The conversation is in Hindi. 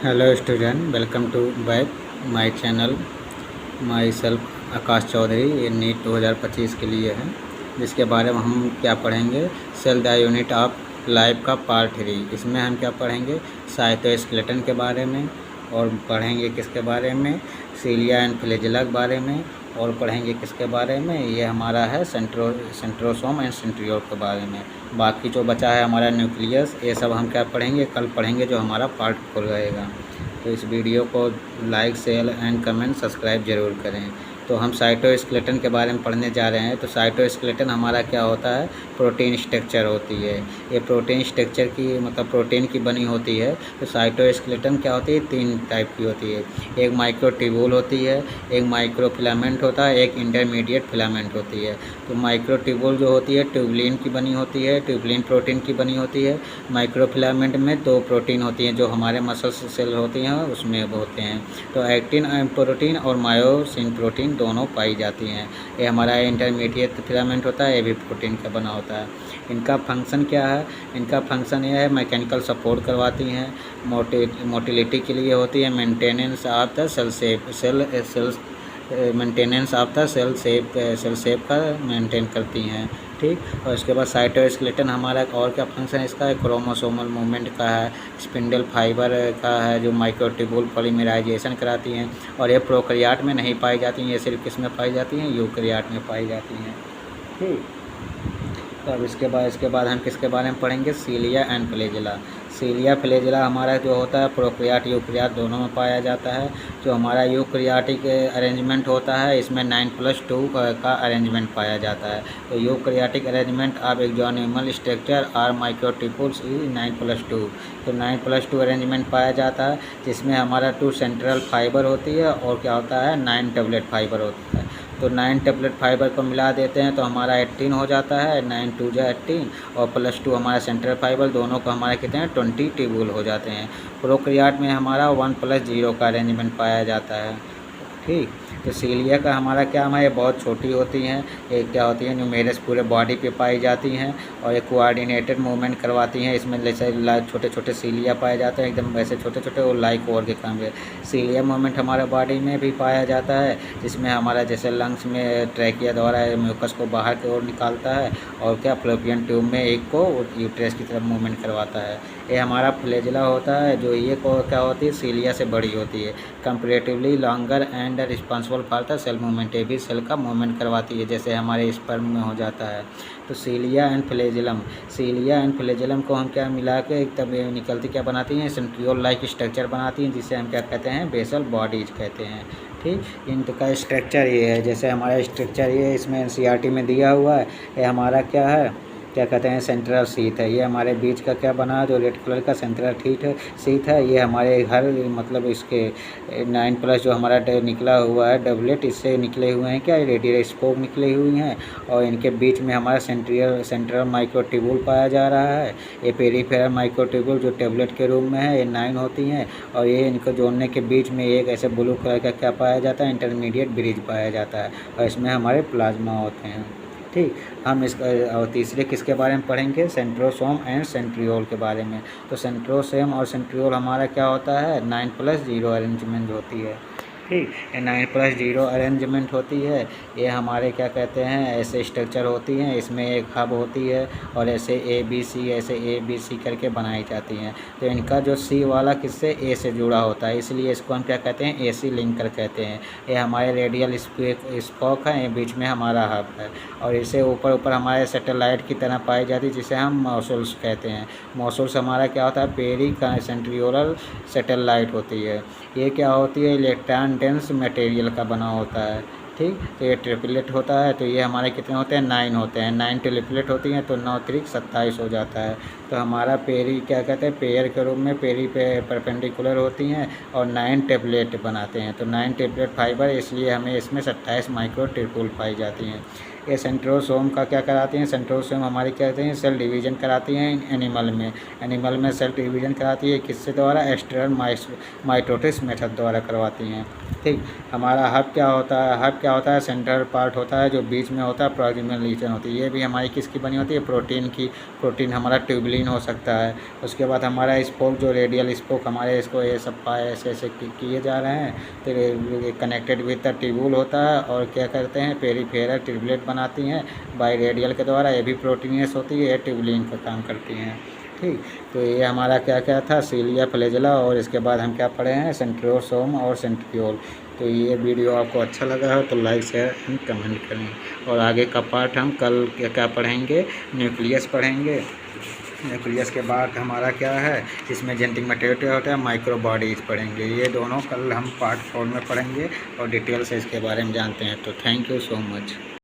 Hello student, welcome to back my channel. Myself Akash Chaudhary. ये नीट 2025 के लिए है, जिसके बारे में हम क्या पढ़ेंगे, cell the unit of life का पार्ट 3। इसमें हम क्या पढ़ेंगे, साइटोस्केलेटन के बारे में, और पढ़ेंगे किसके बारे में, सीलिया एंड फ्लैजेला के बारे में, और पढ़ेंगे किसके बारे में, ये हमारा है सेंट्रोसोम एंड सेंट्रियोल के बारे में। बाकी जो बचा है हमारा न्यूक्लियस, ये सब हम क्या पढ़ेंगे, कल पढ़ेंगे, जो हमारा पार्ट 4 रहेगा। तो इस वीडियो को like share and comment subscribe ज़रूर करें। तो हम साइटोस्केलेटन के बारे में पढ़ने जा रहे हैं। तो साइटोस्केलेटन हमारा क्या होता है, प्रोटीन स्ट्रक्चर होती है। ये प्रोटीन स्ट्रक्चर की मतलब प्रोटीन की बनी होती है। तो साइटोस्केलेटन क्या होती है, 3 टाइप की होती है। एक माइक्रोट्यूब्यूल होती है, एक माइक्रोफिलामेंट होता है, एक इंटरमीडिएट फिलामेंट होती है। तो माइक्रोट्यूब्यूल जो होती है ट्यूबुलिन की बनी होती है, ट्यूबुलिन प्रोटीन की बनी होती है। माइक्रोफिलामेंट में 2 प्रोटीन होती हैं, जो हमारे मसल सेल होती हैं उसमें होते हैं। तो एक्टिन प्रोटीन और मायोसिन प्रोटीन दोनों पाई जाती हैं। ये हमारा इंटरमीडिएट फिलामेंट होता है, ये भी प्रोटीन का बना होता है। इनका फंक्शन क्या है, इनका फंक्शन ये है, मैकेनिकल सपोर्ट करवाती हैं, मोटिलिटी के लिए होती है, maintenance of the cell maintenance of the cell shape का मेंटेन करती हैं। ठीक। और इसके बाद साइटोस्केलेटन हमारा और क्या फंक्शन है इसका, क्रोमोसोमल मूवमेंट का है, स्पिंडल फाइबर का है, जो माइक्रोट्यूब्यूल पॉलीमराइजेशन कराती हैं। और ये प्रोकैरियोट में नहीं पाई जाती हैं, ये सिर्फ किस में पाई जाती हैं, यूकैरियोट में पाई जाती हैं। ठीक। तो अब इसके बाद हम किसके बारे में पढ़ेंगे, सीलिया एंड फ्लैजेला। सीलिया फ्लैजेला हमारा जो होता है प्रोकैरियोट यूकैरियोट दोनों में पाया जाता है। जो हमारा यूकैरियोटिक अरेंजमेंट होता है, इसमें 9+2 का अरेंजमेंट पाया जाता है। तो eukaryotic arrangement of axonemal structure are microtubules is 9+2। तो 9+2 अरेंजमेंट पाया जाता है, जिसमें हमारा 2 सेंट्रल फाइबर होती है और क्या होता है 9 टेबलेट फाइबर होता है। तो 9 टेबलेट फाइबर को मिला देते हैं तो हमारा 18 हो जाता है, 9 2 जा 18 और +2 हमारा सेंट्रल फाइबर, दोनों को हमारे कितने हैं 20 ट्यूब्यूल हो जाते हैं। प्रोकैरियोट में हमारा 1+0 का अरेंजमेंट पाया जाता है। ठीक। तो सीलिया का हमारा क्या है, ये बहुत छोटी होती हैं, ये क्या होती है न्यूमेरस पूरे बॉडी पे पाई जाती हैं, और ये कोऑर्डिनेटेड मूवमेंट करवाती हैं। इसमें जैसे छोटे छोटे सीलिया पाए जाते हैं, एकदम वैसे छोटे छोटे, और लाइक और के काम है। सीलिया मूवमेंट हमारे बॉडी में भी पाया जाता है, जिसमें हमारा जैसे लंग्स में ट्रैकिया द्वारा म्यूकस को बाहर की ओर निकालता है, और क्या फ्लोपियन ट्यूब में एक को यूट्रस की तरफ मूवमेंट करवाता है। ये हमारा फ्लैजेला होता है, जो ये को क्या होती है सीलिया से बड़ी होती है, comparatively longer and responsible for the cell movement. ये भी सेल का मूवमेंट करवाती है, जैसे हमारे स्पर्म में हो जाता है। तो सीलिया एंड फ्लैजेलम को हम क्या मिला के एक तब निकलती क्या बनाती हैं, सेंट्रियोल लाइक स्ट्रक्चर बनाती हैं, जिसे हम क्या कहते हैं बेसल बॉडीज कहते हैं। ठीक। इनका स्ट्रक्चर ये है, जैसे हमारा स्ट्रक्चर ये इसमें एनसीईआरटी में दिया हुआ है। ये हमारा क्या है, क्या कहते हैं सेंट्रल शीथ है। ये हमारे बीच का क्या बना है, जो रेड कलर का सेंट्रल शीथ है। ये हमारे हर मतलब इसके 9+ जो हमारा निकला हुआ है डबलेट, इससे निकले हुए हैं क्या, रेडियल स्पोक निकले हुई हैं, और इनके बीच में हमारा सेंट्रल माइक्रोट्यूब्यूल पाया जा रहा है। ये पेरिफेरल माइक्रोट्यूब्यूल जो टेबलेट के रूप में है, ये 9 होती हैं, और ये इनको जोड़ने के बीच में एक ऐसे ब्लू कलर का क्या पाया जाता है, इंटरमीडिएट ब्रिज पाया जाता है, और इसमें हमारे प्लाज्मा होते हैं। ठीक। हम इसका और तीसरे किसके बारे में पढ़ेंगे, सेंट्रोसोम एंड सेंट्रियोल के बारे में। तो सेंट्रोसोम और सेंट्रियोल हमारा क्या होता है, 9+0 अरेंजमेंट होती है। ठीक। ये 9+0 अरेंजमेंट होती है। ये हमारे क्या कहते हैं ऐसे स्ट्रक्चर होती हैं, इसमें एक हब होती है, और ऐसे ए बी सी करके बनाई जाती हैं। तो इनका जो सी वाला किससे, ए से जुड़ा होता है, इसलिए इसको हम क्या कहते हैं AC लिंकर कहते हैं। ये हमारे रेडियल स्पोक है, ये बीच में हमारा हब है, और इसे ऊपर ऊपर हमारे सैटेलाइट की तरह पाई जाती है, जिसे हम मॉसल्स कहते हैं। मॉसल्स हमारा क्या होता है, पेरी सेंट्रियोरल सैटेलाइट होती है। ये क्या होती है, इलेक्ट्रॉन डेंस मटेरियल का बना होता है। ठीक। तो ये ट्रिपलेट होता है। तो ये हमारे कितने होते हैं, 9 होते हैं, 9 ट्रिपलेट होती हैं, तो 9 3 27 हो जाता है। तो हमारा पेरी क्या कहते हैं, पेयर के रूप में पेरी पे परपेंडिकुलर होती हैं, और 9 टेबलेट बनाते हैं। तो 9 टेबलेट फाइबर, इसलिए हमें इसमें 27 माइक्रोट्यूब्यूल पाई जाती हैं। ये सेंट्रोसोम का क्या कराती हैं, सेंट्रोसोम हमारी क्या कहते हैं, सेल डिवीजन कराती हैं एनिमल में सेल डिवीजन कराती है किससे द्वारा, एक्सटर्नल माइटोसिस मेथड द्वारा करवाती हैं। ठीक, हमारा हब क्या होता है, सेंट्रल पार्ट होता है जो बीच में होता है, प्रॉक्सिमल रीजन होती है। ये भी हमारी किसकी बनी होती है, प्रोटीन हमारा ट्यूबुलिन हो सकता है। उसके बाद हमारा स्पोक जो रेडियल स्पोक हमारे इसको ये सब ऐसे किए जा रहे हैं, तो कनेक्टेड विद द ट्यूबुल होता है और क्या करते हैं, पेरीफेरल ट्यूबलेट बनाती हैं बाई रेडियल के द्वारा, ये भी प्रोटीनियस होती है, ये ट्यूबुलिन का काम करती हैं। ठीक, तो ये हमारा क्या था, सीलिया फ्लैजेला, और इसके बाद हम क्या पढ़े हैं, सेंट्रोसोम और सेंट्रियोल। तो ये वीडियो आपको अच्छा लगा हो तो लाइक शेयर एंड कमेंट करें। और आगे का पार्ट हम कल क्या पढ़ेंगे, न्यूक्लियस पढ़ेंगे। न्यूक्लियस के बाद हमारा क्या है, इसमें जेनेटिक मटेरियल होता है, माइक्रो बॉडीज़ पढ़ेंगे। ये दोनों कल हम पार्ट 4 में पढ़ेंगे और डिटेल से इसके बारे में जानते हैं। तो थैंक यू सो मच।